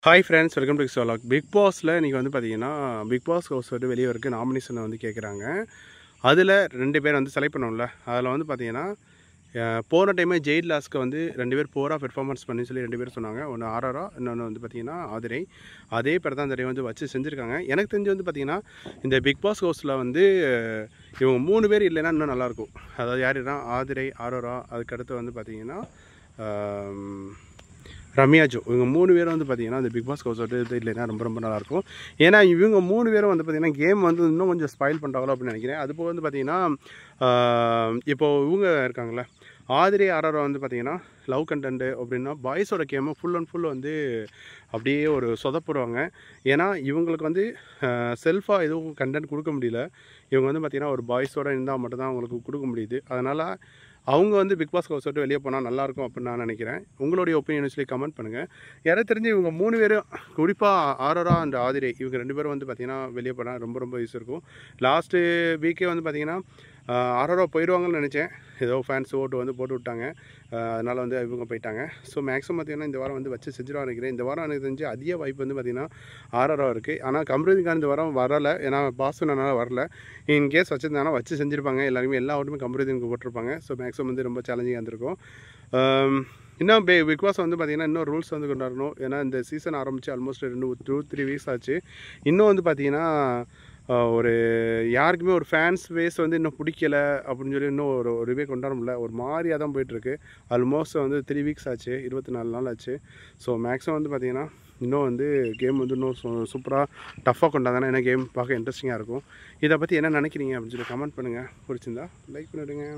Hi friends, welcome to எக்ஸ்ட்ராலாக். Big பாஸில் இன்றைக்கி வந்து பார்த்தீங்கன்னா பிக் பாஸ் ஹவுஸ் வந்து வெளியே வரைக்கும் நாமினேஷனை வந்து கேட்குறாங்க. அதில் 2 பேர் வந்து செலக்ட் பண்ணோம்ல, அதில் வந்து பார்த்தீங்கன்னா போன டைமே ஜெயிட் லாஸ்க்கு வந்து 2 பேர் போராக பெர்ஃபார்மன்ஸ் பண்ணி சொல்லி 2 பேர் சொன்னாங்க. ஒன்று ஆர்ஆரா, இன்னொன்று வந்து பார்த்தீங்கன்னா ஆதிரை. அதே பேர் தான் இந்த டைம் வந்து வச்சு செஞ்சுருக்காங்க. எனக்கு தெரிஞ்சு வந்து பார்த்தீங்கன்னா இந்த பிக் பாஸ் ஹவுஸில் வந்து இவங்க 3 பேர் இல்லைன்னா இன்னும் நல்லாயிருக்கும். அதாவது யாருன்னா ஆதிரை, ஆரோரா, அதுக்கடுத்து வந்து பார்த்தீங்கன்னா ரம்யா ஜோ. இவங்க 3 பேரும் வந்து பார்த்தீங்கன்னா அந்த பிக் பாஸ் ஹவுஸ் வந்து இல்லைன்னா ரொம்ப நல்லாயிருக்கும். ஏன்னா இவங்க 3 பேரும் வந்து பார்த்திங்கன்னா கேம் வந்து இன்னும் கொஞ்சம் ஸ்பாயில் பண்ணுறாங்களோ அப்படின்னு நினைக்கிறேன். அதுபோல் வந்து பார்த்திங்கன்னா இப்போது இவங்க இருக்காங்களே ஆதிரை, ஆர்ஆரா வந்து பார்த்திங்கன்னா லவ் கண்டென்ட்டு அப்படின்னா பாய்ஸோட கேமை ஃபுல் அண்ட் ஃபுல் வந்து அப்படியே ஒரு சொதப்புடுவாங்க. ஏன்னா இவங்களுக்கு வந்து செல்ஃபாக எதுவும் கண்டென்ட் கொடுக்க முடியல. இவங்க வந்து பார்த்திங்கன்னா ஒரு பாய்ஸோடு இருந்தால் மட்டும்தான் அவங்களுக்கு கொடுக்க முடியுது. அதனால் அவங்க வந்து பிக் பாஸ் ஹவுஸ் விட்டு வெளியே போனால் நல்லாயிருக்கும் அப்படின்னு நான் நினைக்கிறேன். உங்களுடைய ஒப்பீனியன் சொல்லி கமெண்ட் பண்ணுங்கள். யாராவது தெரிஞ்சு இவங்க 3 பேரும், குறிப்பாக ஆரோரா அண்ட் ஆதிரை, இவங்க 2 பேரும் வந்து பார்த்திங்கன்னா வெளியே போனால் ரொம்ப யூஸ் இருக்கும். லாஸ்ட்டு வீக்கே வந்து பார்த்திங்கன்னா ஆரோரா போயிடுவாங்கன்னு நினச்சேன். ஏதோ ஃபேன்ஸ் ஓட்டு வந்து போட்டு விட்டாங்க. அதனால் வந்து இவங்க போயிட்டாங்க. ஸோ மேக்ஸிமம் பார்த்திங்கன்னா இந்த வாரம் வந்து வச்சு செஞ்சிடும் நினைக்கிறேன். இந்த வாரம் எனக்கு தெரிஞ்சு அதிக வாய்ப்பு வந்து பார்த்திங்கன்னா ஆரோரா இருக்குது. ஆனால் கம்ருதீன் இந்த வாரம் வரலை. ஏன்னா பாஸ்னால வரல. இன்கேஸ் வச்சுருந்தாங்கன்னா வச்சு செஞ்சுருப்பாங்க. எல்லாருமே எல்லா ஓட்டுமே கம்ருதீனுக்கு போட்டிருப்பாங்க. ஸோ மேக்ஸிமம் வந்து ரொம்ப சேலஞ்சிங்காக இருந்திருக்கும். இன்னும் பிக் பாஸ் வந்து பார்த்திங்கன்னா இன்னும் ரூல்ஸ் வந்து கொண்டாடணும். ஏன்னா இந்த சீசன் ஆரம்பித்து ஆல்மோஸ்ட் 2-3 வீக்ஸ் ஆச்சு. இன்னும் வந்து பார்த்திங்கன்னா ஒரு யாருக்குமே ஒரு ஃபேன்ஸ் பேஸ் வந்து இன்னும் பிடிக்கலை அப்படின்னு சொல்லி இன்னும் ஒரு இதே கொண்டாட முடியல. ஒரு மாதிரியாக தான் போயிட்டுருக்கு. ஆல்மோஸ்ட் வந்து 3 வீக்ஸ் ஆச்சு, 24 நாள் ஆச்சு. ஸோ மேக்ஸிமம் வந்து பார்த்திங்கன்னா இன்னும் வந்து கேம் வந்து இன்னும் சூப்பராக டஃப்பாக கொண்டாதானே. ஏன்னா கேம் பார்க்க இன்ட்ரெஸ்டிங்காக இருக்கும். இதை பற்றி என்ன நினைக்கிறீங்க அப்படின்னு சொல்லி கமெண்ட் பண்ணுங்கள். பிடிச்சிருந்தா லைக் பண்ணிவிடுங்க.